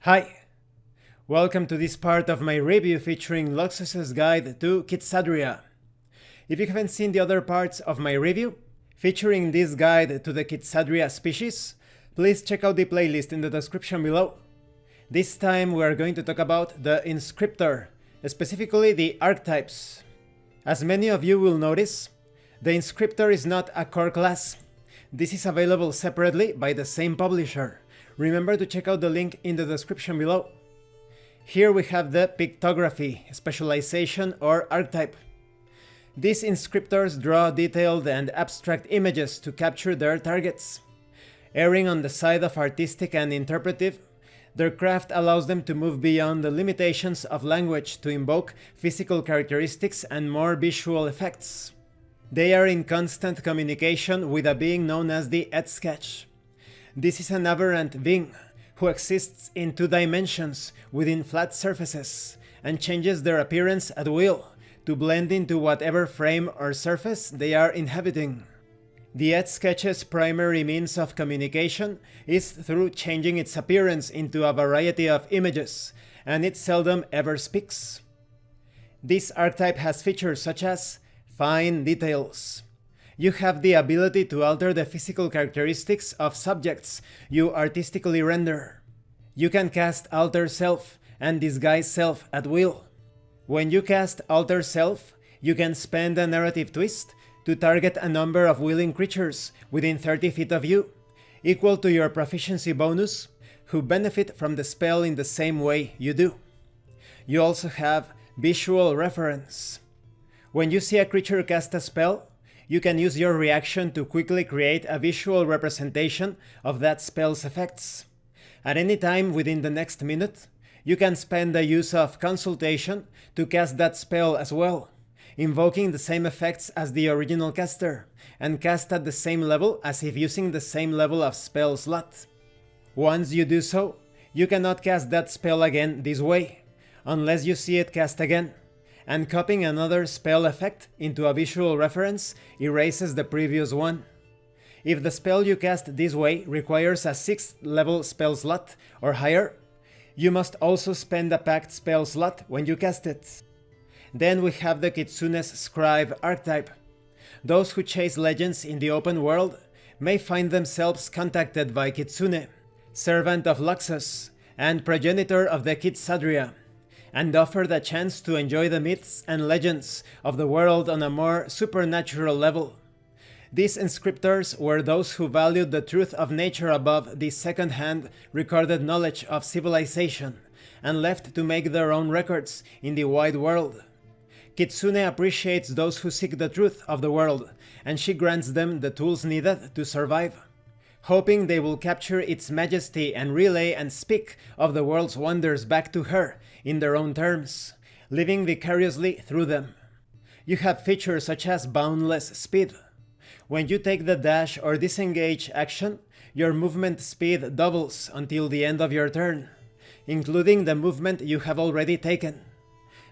Hi! Welcome to this part of my review featuring Luxus's guide to Kitsadria. If you haven't seen the other parts of my review, featuring this guide to the Kitsadria species, please check out the playlist in the description below. This time we are going to talk about the Inscriptor, specifically the archetypes. As many of you will notice, the Inscriptor is not a core class. This is available separately by the same publisher. Remember to check out the link in the description below. Here we have the pictography, specialization or archetype. These inscriptors draw detailed and abstract images to capture their targets. Erring on the side of artistic and interpretive, their craft allows them to move beyond the limitations of language to invoke physical characteristics and more visual effects. They are in constant communication with a being known as the Etsketch. This is an aberrant being who exists in 2 dimensions within flat surfaces and changes their appearance at will to blend into whatever frame or surface they are inhabiting. The Etsketch's primary means of communication is through changing its appearance into a variety of images, and it seldom ever speaks. This archetype has features such as fine details. You have the ability to alter the physical characteristics of subjects you artistically render. You can cast Alter Self and Disguise Self at will. When you cast Alter Self, you can spend a narrative twist to target a number of willing creatures within 30 feet of you, equal to your proficiency bonus, who benefit from the spell in the same way you do. You also have Visual Reference. When you see a creature cast a spell, you can use your reaction to quickly create a visual representation of that spell's effects. At any time within the next minute, you can spend the use of Consultation to cast that spell as well, invoking the same effects as the original caster, and cast at the same level as if using the same level of spell slot. Once you do so, you cannot cast that spell again this way, unless you see it cast again, and copying another spell effect into a visual reference erases the previous one. If the spell you cast this way requires a 6th level spell slot or higher, you must also spend a packed spell slot when you cast it. Then we have the Kitsune's Scribe archetype. Those who chase legends in the open world may find themselves contacted by Kitsune, servant of Luxus and progenitor of the Kitsadria, and offered a chance to enjoy the myths and legends of the world on a more supernatural level. These inscriptors were those who valued the truth of nature above the second-hand recorded knowledge of civilization, and left to make their own records in the wide world. Kitsune appreciates those who seek the truth of the world, and she grants them the tools needed to survive, hoping they will capture its majesty and relay and speak of the world's wonders back to her in their own terms, living vicariously through them. You have features such as boundless speed. When you take the dash or disengage action, your movement speed doubles until the end of your turn, including the movement you have already taken.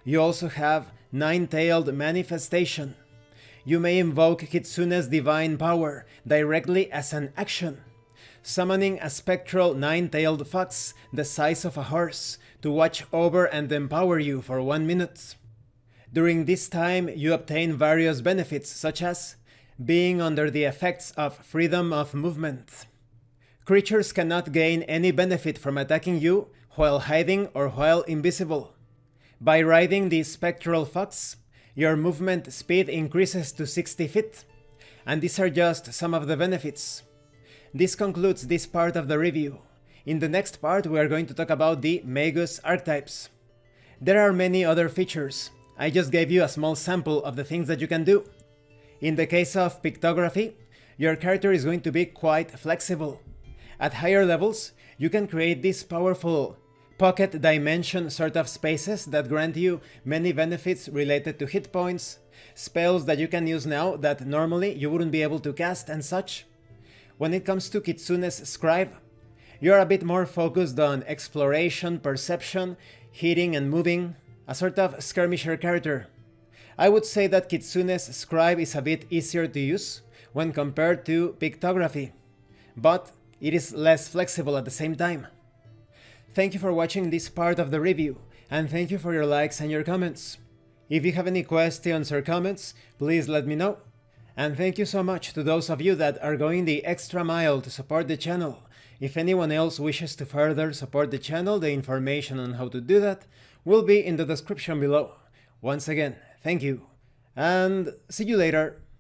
You also have Nine-Tailed Manifestation. You may invoke Kitsune's divine power directly as an action, summoning a spectral 9-tailed fox the size of a horse to watch over and empower you for 1 minute. During this time, you obtain various benefits such as being under the effects of freedom of movement. Creatures cannot gain any benefit from attacking you while hiding or while invisible. By riding the spectral fox, your movement speed increases to 60 feet, and these are just some of the benefits. This concludes this part of the review. In the next part we are going to talk about the Magus archetypes. There are many other features. I just gave you a small sample of the things that you can do. In the case of pictography, your character is going to be quite flexible. At higher levels, you can create these powerful pocket dimension sort of spaces that grant you many benefits related to hit points, spells that you can use now that normally you wouldn't be able to cast and such. When it comes to Kitsune's Scribe, you're a bit more focused on exploration, perception, hitting and moving, a sort of skirmisher character. I would say that Kitsune's Scribe is a bit easier to use when compared to pictography, but it is less flexible at the same time. thank you for watching this part of the review, and thank you for your likes and your comments. If you have any questions or comments, please let me know. And thank you so much to those of you that are going the extra mile to support the channel. If anyone else wishes to further support the channel, the information on how to do that will be in the description below. Once again, thank you, and see you later.